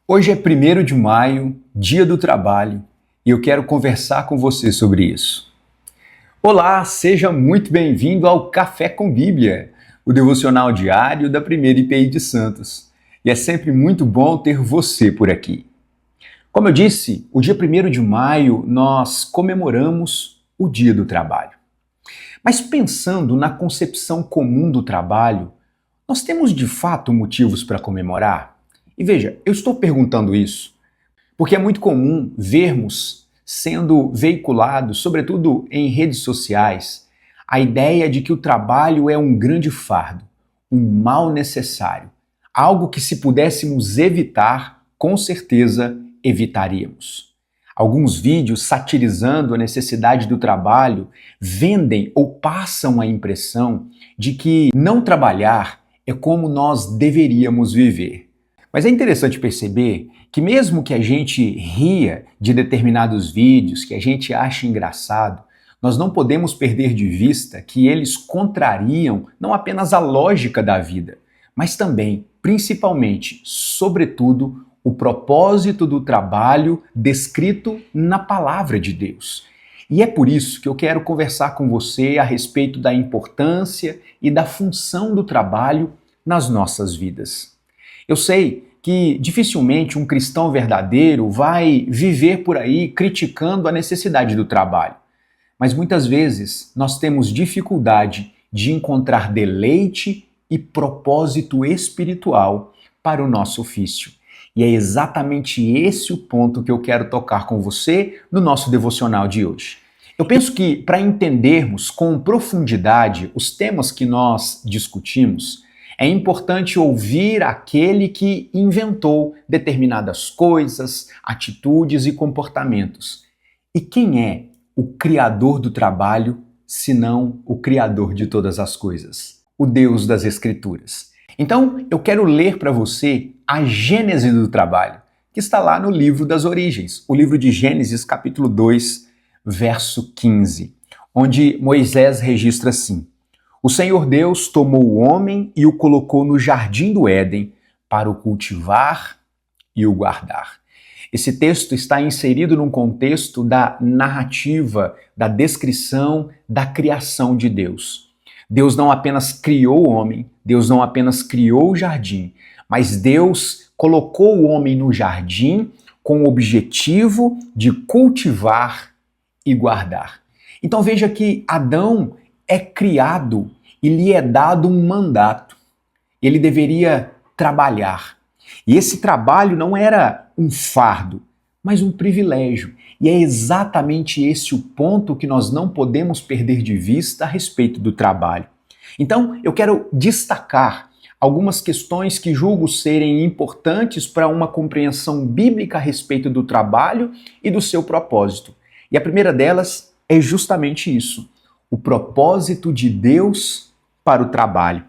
Hoje é 1º de maio, Dia do Trabalho, e eu quero conversar com você sobre isso. Olá, seja muito bem-vindo ao Café com Bíblia, o devocional diário da Primeira IPI de Santos. E é sempre muito bom ter você por aqui. Como eu disse, o dia 1º de maio nós comemoramos o Dia do Trabalho. Mas pensando na concepção comum do trabalho, nós temos de fato motivos para comemorar? E veja, eu estou perguntando isso porque é muito comum vermos sendo veiculados, sobretudo em redes sociais, a ideia de que o trabalho é um grande fardo, um mal necessário, algo que se pudéssemos evitar, com certeza evitaríamos. Alguns vídeos satirizando a necessidade do trabalho vendem ou passam a impressão de que não trabalhar é como nós deveríamos viver. Mas é interessante perceber que mesmo que a gente ria de determinados vídeos, que a gente ache engraçado, nós não podemos perder de vista que eles contrariam não apenas a lógica da vida, mas também, principalmente, sobretudo, o propósito do trabalho descrito na palavra de Deus. E é por isso que eu quero conversar com você a respeito da importância e da função do trabalho nas nossas vidas. Eu sei que dificilmente um cristão verdadeiro vai viver por aí criticando a necessidade do trabalho. Mas muitas vezes nós temos dificuldade de encontrar deleite e propósito espiritual para o nosso ofício. E é exatamente esse o ponto que eu quero tocar com você no nosso devocional de hoje. Eu penso que para entendermos com profundidade os temas que nós discutimos, é importante ouvir aquele que inventou determinadas coisas, atitudes e comportamentos. E quem é o Criador do trabalho, senão o Criador de todas as coisas? O Deus das Escrituras. Então, eu quero ler para você a Gênese do trabalho, que está lá no livro das Origens, o livro de Gênesis, capítulo 2, verso 15, onde Moisés registra assim: O Senhor Deus tomou o homem e o colocou no jardim do Éden para o cultivar e o guardar. Esse texto está inserido num contexto da narrativa, da descrição da criação de Deus. Deus não apenas criou o homem, Deus não apenas criou o jardim, mas Deus colocou o homem no jardim com o objetivo de cultivar e guardar. Então veja que Adão é criado e lhe é dado um mandato. Ele deveria trabalhar. E esse trabalho não era um fardo, mas um privilégio. E é exatamente esse o ponto que nós não podemos perder de vista a respeito do trabalho. Então, eu quero destacar algumas questões que julgo serem importantes para uma compreensão bíblica a respeito do trabalho e do seu propósito. E a primeira delas é justamente isso: o propósito de Deus para o trabalho.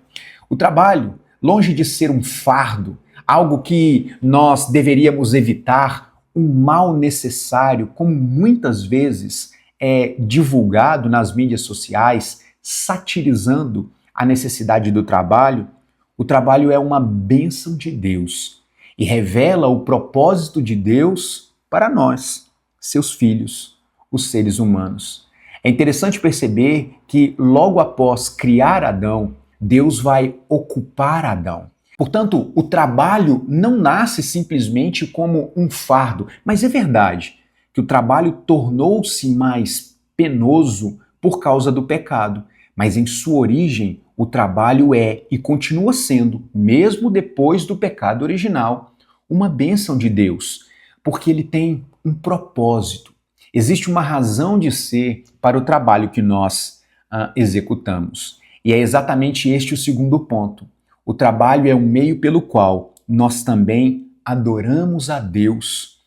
O trabalho, longe de ser um fardo, algo que nós deveríamos evitar, um mal necessário, como muitas vezes é divulgado nas mídias sociais, satirizando a necessidade do trabalho, o trabalho é uma bênção de Deus e revela o propósito de Deus para nós, seus filhos, os seres humanos. É interessante perceber que logo após criar Adão, Deus vai ocupar Adão. Portanto, o trabalho não nasce simplesmente como um fardo, mas é verdade que o trabalho tornou-se mais penoso por causa do pecado. Mas em sua origem, o trabalho é e continua sendo, mesmo depois do pecado original, uma bênção de Deus, porque ele tem um propósito. Existe uma razão de ser para o trabalho que nós executamos. E é exatamente este o segundo ponto. O trabalho é um meio pelo qual nós também adoramos a Deus,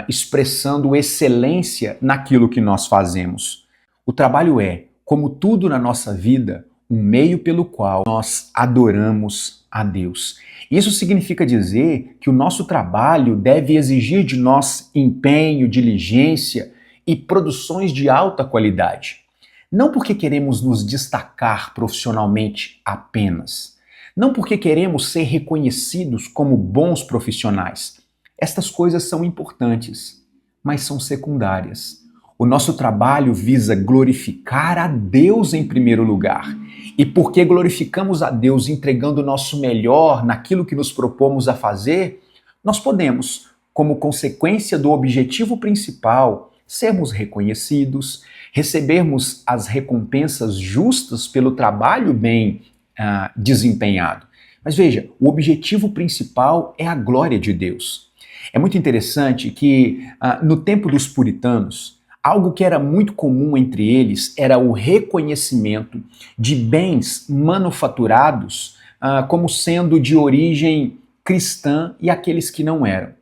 expressando excelência naquilo que nós fazemos. O trabalho é, como tudo na nossa vida, um meio pelo qual nós adoramos a Deus. Isso significa dizer que o nosso trabalho deve exigir de nós empenho, diligência e produções de alta qualidade. Não porque queremos nos destacar profissionalmente apenas, não porque queremos ser reconhecidos como bons profissionais. Estas coisas são importantes, mas são secundárias. O nosso trabalho visa glorificar a Deus em primeiro lugar. E porque glorificamos a Deus entregando o nosso melhor naquilo que nos propomos a fazer, nós podemos, como consequência do objetivo principal, sermos reconhecidos, recebermos as recompensas justas pelo trabalho bem desempenhado. Mas veja, o objetivo principal é a glória de Deus. É muito interessante que no tempo dos puritanos, algo que era muito comum entre eles era o reconhecimento de bens manufaturados como sendo de origem cristã e aqueles que não eram.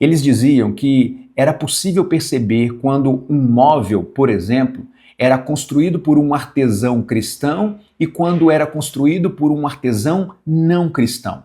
Eles diziam que era possível perceber quando um móvel, por exemplo, era construído por um artesão cristão e quando era construído por um artesão não cristão.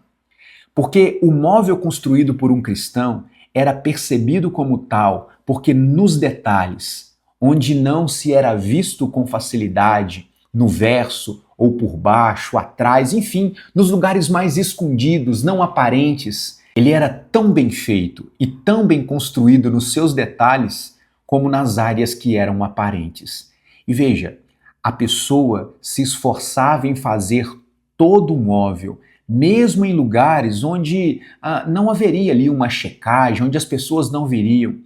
Porque o móvel construído por um cristão era percebido como tal, porque nos detalhes, onde não se era visto com facilidade, no verso ou por baixo, atrás, enfim, nos lugares mais escondidos, não aparentes, ele era tão bem feito e tão bem construído nos seus detalhes como nas áreas que eram aparentes. E veja, a pessoa se esforçava em fazer todo o móvel, mesmo em lugares onde não haveria ali uma checagem, onde as pessoas não viriam,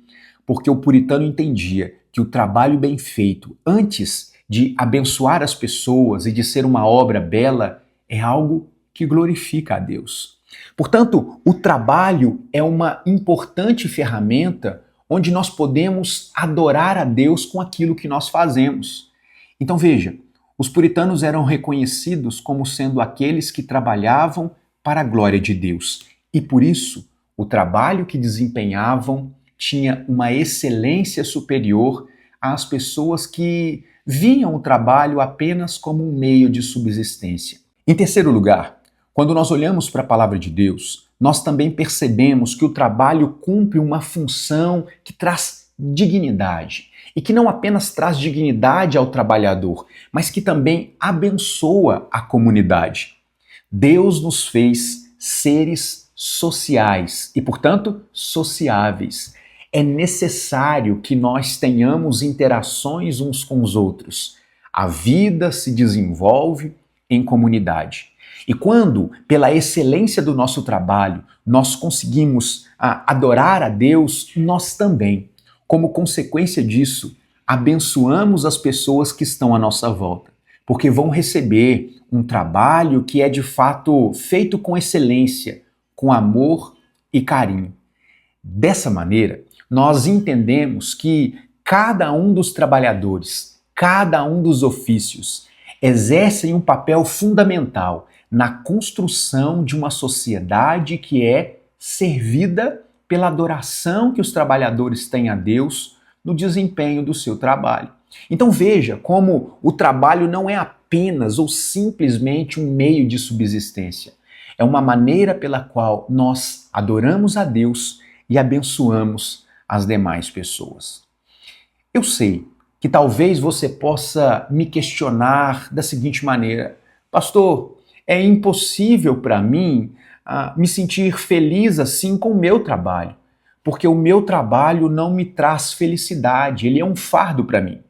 porque o puritano entendia que o trabalho bem feito, antes de abençoar as pessoas e de ser uma obra bela, é algo que glorifica a Deus. Portanto, o trabalho é uma importante ferramenta onde nós podemos adorar a Deus com aquilo que nós fazemos. Então veja, os puritanos eram reconhecidos como sendo aqueles que trabalhavam para a glória de Deus. E por isso, o trabalho que desempenhavam tinha uma excelência superior às pessoas que viam o trabalho apenas como um meio de subsistência. Em terceiro lugar, quando nós olhamos para a palavra de Deus, nós também percebemos que o trabalho cumpre uma função que traz dignidade. E que não apenas traz dignidade ao trabalhador, mas que também abençoa a comunidade. Deus nos fez seres sociais e, portanto, sociáveis. É necessário que nós tenhamos interações uns com os outros. A vida se desenvolve em comunidade. E quando, pela excelência do nosso trabalho, nós conseguimos adorar a Deus, nós também, como consequência disso, abençoamos as pessoas que estão à nossa volta, porque vão receber um trabalho que é de fato feito com excelência, com amor e carinho. Dessa maneira, nós entendemos que cada um dos trabalhadores, cada um dos ofícios, exercem um papel fundamental na construção de uma sociedade que é servida pela adoração que os trabalhadores têm a Deus no desempenho do seu trabalho. Então veja como o trabalho não é apenas ou simplesmente um meio de subsistência. É uma maneira pela qual nós adoramos a Deus e abençoamos as demais pessoas. Eu sei que talvez você possa me questionar da seguinte maneira: pastor, é impossível para mim me sentir feliz assim com o meu trabalho, porque o meu trabalho não me traz felicidade, ele é um fardo para mim.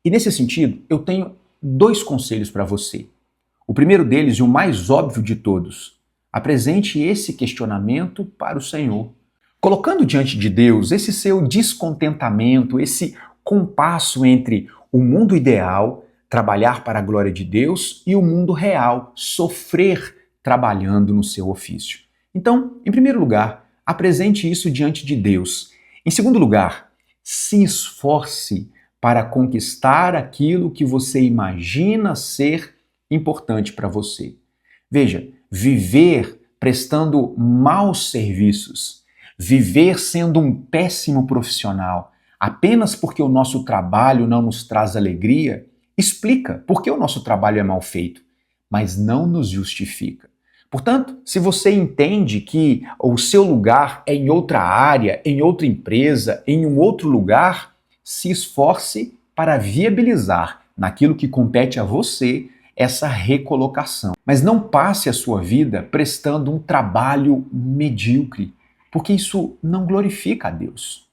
E nesse sentido, eu tenho dois conselhos para você. O primeiro deles, e o mais óbvio de todos: apresente esse questionamento para o Senhor. Colocando diante de Deus esse seu descontentamento, esse compasso entre o mundo ideal, trabalhar para a glória de Deus, e o mundo real, sofrer trabalhando no seu ofício. Então, em primeiro lugar, apresente isso diante de Deus. Em segundo lugar, se esforce para conquistar aquilo que você imagina ser importante para você. Veja, viver prestando maus serviços, viver sendo um péssimo profissional, apenas porque o nosso trabalho não nos traz alegria, explica por que o nosso trabalho é mal feito, mas não nos justifica. Portanto, se você entende que o seu lugar é em outra área, em outra empresa, em um outro lugar, se esforce para viabilizar naquilo que compete a você essa recolocação. Mas não passe a sua vida prestando um trabalho medíocre. porque isso não glorifica a Deus.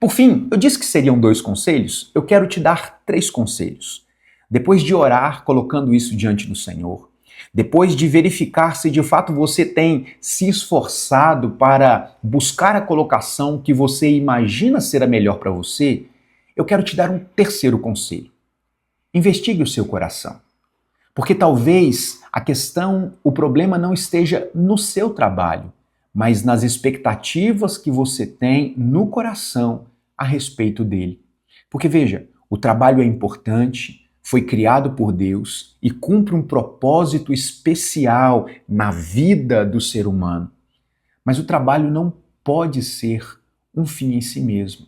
Por fim, eu disse que seriam 2 conselhos, eu quero te dar 3 conselhos. Depois de orar, colocando isso diante do Senhor, depois de verificar se de fato você tem se esforçado para buscar a colocação que você imagina ser a melhor para você, eu quero te dar um terceiro conselho. Investigue o seu coração. Porque talvez a questão, o problema não esteja no seu trabalho, mas nas expectativas que você tem no coração a respeito dele. Porque veja, o trabalho é importante, foi criado por Deus e cumpre um propósito especial na vida do ser humano. Mas o trabalho não pode ser um fim em si mesmo,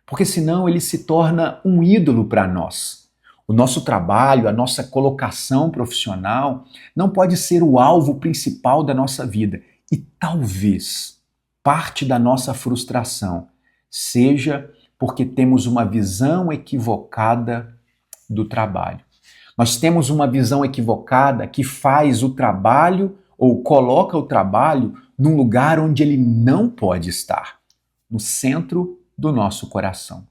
porque senão ele se torna um ídolo para nós. O nosso trabalho, a nossa colocação profissional não pode ser o alvo principal da nossa vida. E talvez parte da nossa frustração seja porque temos uma visão equivocada do trabalho. Nós temos uma visão equivocada que faz o trabalho ou coloca o trabalho num lugar onde ele não pode estar, no centro do nosso coração.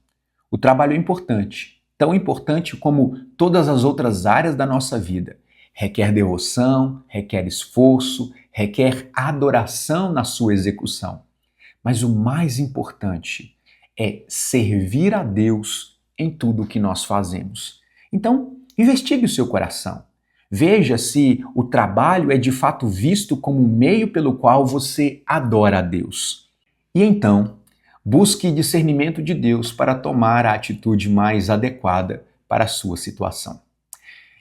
O trabalho é importante, tão importante como todas as outras áreas da nossa vida. Requer devoção, requer esforço, requer adoração na sua execução. Mas o mais importante é servir a Deus em tudo o que nós fazemos. Então, investigue o seu coração. Veja se o trabalho é de fato visto como um meio pelo qual você adora a Deus. E então, busque discernimento de Deus para tomar a atitude mais adequada para a sua situação.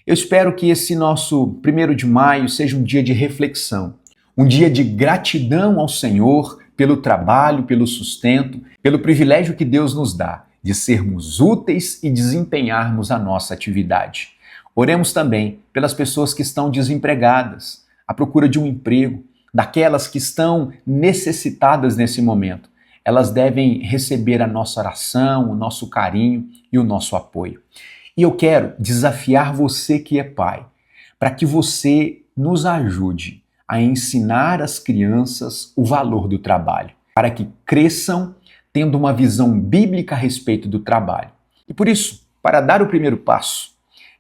Eu espero que esse nosso 1º de maio seja um dia de reflexão, um dia de gratidão ao Senhor pelo trabalho, pelo sustento, pelo privilégio que Deus nos dá de sermos úteis e desempenharmos a nossa atividade. Oremos também pelas pessoas que estão desempregadas, à procura de um emprego, daquelas que estão necessitadas nesse momento. Elas devem receber a nossa oração, o nosso carinho e o nosso apoio. E eu quero desafiar você que é pai, para que você nos ajude a ensinar às crianças o valor do trabalho, para que cresçam tendo uma visão bíblica a respeito do trabalho. E por isso, para dar o primeiro passo,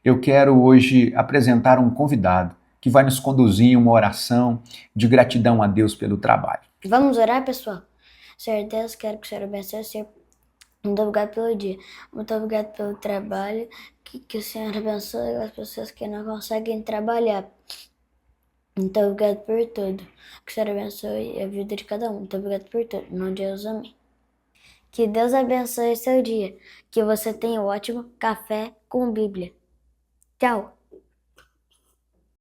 eu quero hoje apresentar um convidado que vai nos conduzir em uma oração de gratidão a Deus pelo trabalho. Vamos orar, pessoal? Senhor Deus, quero que o Senhor abençoe o Senhor. Muito obrigado pelo dia. Muito obrigado pelo trabalho. Que o Senhor abençoe as pessoas que não conseguem trabalhar. Muito obrigado por tudo. Que o Senhor abençoe a vida de cada um. Muito obrigado por tudo. Em nome de Deus, amém. Que Deus abençoe seu dia. Que você tenha um ótimo café com Bíblia. Tchau!